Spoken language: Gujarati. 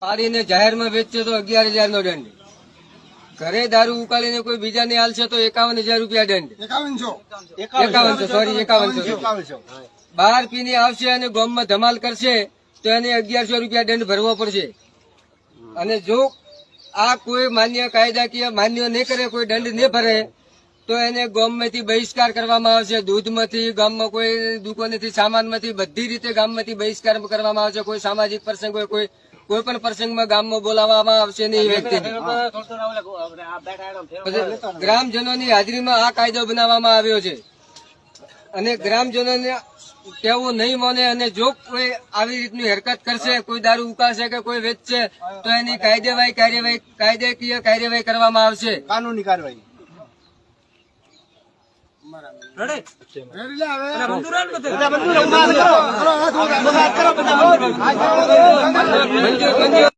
પાડીને જાહેરમાં વેચશે તો 11,000 નો દંડ, ઘરે દારૂ ઉકાળીને કોઈ બીજાને આલશે તો 51,000 રૂપિયા દંડ, 5100 બહાર પીને આવશે અને ગામમાં ધમાલ કરશે તો એને 1100 રૂપિયા દંડ ભરવો પડશે. અને જો આ કોઈ માન્ય કાયદાકીય માન્ય નહીં કરે, કોઈ દંડ નહીં ભરે તો એને ગામમાંથી બહિષ્કાર કરવામાં આવશે. દૂધમાંથી, ગામમાં કોઈ દુકાનેથી, સામાનમાંથી, બધી રીતે ગામમાંથી બહિષ્કાર કરવામાં આવશે. કોઈ સામાજિક પ્રસંગ હોય, કોઈ પણ પ્રસંગમાં ગામમાં બોલાવવામાં આવશે નહીં. વ્યક્તિને ગ્રામજનોની હાજરીમાં આ કાયદો બનાવવામાં આવ્યો છે અને ગ્રામજનોને કેવું નહીં માને અને જો કોઈ આવી રીતની હરકત કરશે, કોઈ દારૂ ઉકાળશે કે કોઈ વેચશે તો એની કાયદાકીય કાર્યવાહી કરવામાં આવશે. કાનૂની કાર્યવાહી. મંજૂર